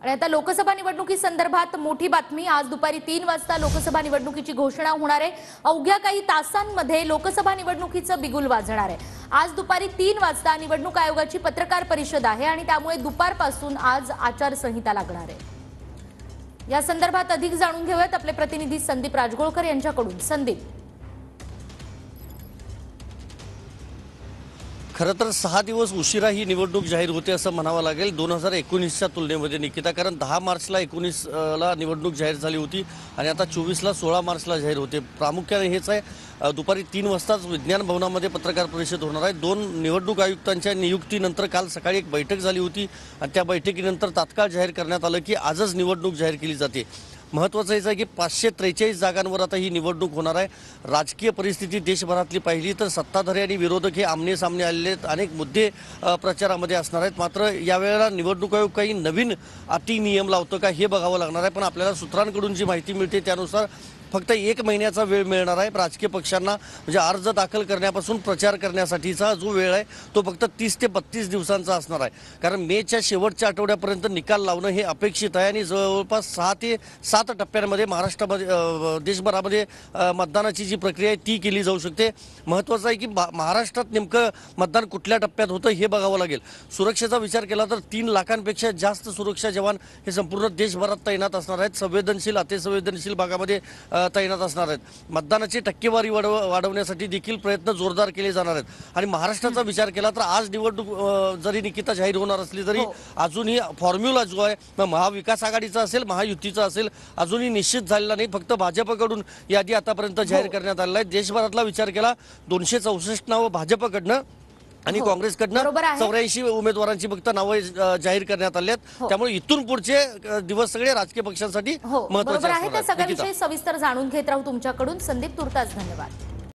आणि आता लोकसभा निवडणुकीसंदर्भात मोठी बातमी। आज दुपारी 3 वाजता लोकसभा निवडणुकीची घोषणा होणार आहे। अवघ्या काही तासांमध्ये लोकसभा निवडणुकीचं बिगुल वाजणार आहे। आज दुपारी 3 वाजता निवडणूक आयोगाची पत्रकार परिषद आहे आणि त्यामुळे दुपारपासून आज आचारसंहिता लागणार आहे। या संदर्भात अधिक जाणून घेऊयात आपले प्रतिनिधी संदीप राजगोळकर यांच्याकडून। संदीप, खरं तर 6 दिवस उशिरा ही निवडणूक जाहीर होते असं म्हणावं लागेल 2019च्या तुलनेमध्ये निकिता, कारण 10 मार्चला 19ला निवडणूक जाहीर झाली होती आणि आता 24ला 16 मार्चला जाहीर होते। प्रामुख्याने हेच आहे, दुपारी 3 वाजताच विज्ञान भवनामध्ये पत्रकार परिषद होणार आहे। 2 निवडणूक आयुक्तांच्या नियुक्तीनंतर काल सकाळी एक बैठक झाली होती आणि त्या बैठकीनंतर तात्काळ जाहीर करण्यात आलं की आजच निवडणूक जाहीर केली जाते। महत्त्वाचं हेच आहे की 543 जागांवर आता ही निवडणूक होणार आहे। राजकीय परिस्थिती देशभरातली पाहिली तर सत्ताधारी आणि विरोधक हे आमने सामने आलेले आहेत। अनेक मुद्दे प्रचारामध्ये असणार आहेत। मात्र यावेळेला निवडणूक आयोग काही नवीन अटी नियम लावतं का हे बघावं लागणार आहे। पण आपल्याला सूत्रांकडून जी माहिती मिळते त्यानुसार फक्त 1 महिन्याचा वेळ मिळणार आहे राजकीय पक्षांना, म्हणजे अर्ज दाखल करण्यापासून प्रचार करण्यासाठीचा जो वेळ आहे तो फक्त 30 ते 32 दिवसांचा असणार आहे। कारण मेच्या शेवटच्या आठवड्यापर्यंत निकाल लावणं हे अपेक्षित आहे आणि जवळपास 6 ते 7 टप्प्यांमध्ये महाराष्ट्रामध्ये देशभरामध्ये मतदानाची जी प्रक्रिया आहे ती केली जाऊ शकते। महत्त्वाचं आहे की महाराष्ट्रात नेमकं मतदान कुठल्या टप्प्यात होतं हे बघावं लागेल। सुरक्षेचा विचार केला तर 3 लाखांपेक्षा जास्त सुरक्षा जवान हे संपूर्ण देशभरात तैनात असणार आहेत। संवेदनशील अतिसंवेदनशील भागामध्ये तैनात असणार आहेत। मतदानाची टक्केवारी वाढवण्यासाठी देखील प्रयत्न जोरदार केले जाणार आहेत। आणि महाराष्ट्राचा विचार केला तर आज निवडणूक जरी निकिता जाहीर होणार असली तरी अजूनही फॉर्म्युला जो आहे महाविकास आघाडीचा असेल महायुतीचा असेल अजूनही निश्चित झालेला नाही। फक्त भाजपकडून यादी आतापर्यंत जाहीर करण्यात आलेला आहे। देशभरातला विचार केला 264 नावं भाजपकडनं आणि काँग्रेसकडनं 84 उमेदवारांची फक्त नावं जाहीर करण्यात आली आहेत। त्यामुळे इथून पुढचे दिवस सगळे राजकीय पक्षांसाठी महत्त्वाचे आहे। त्या असणार सगळ्या विषयी सविस्तर जाणून घेत राहू तुमच्याकडून। संदीप, तुर्तास धन्यवाद।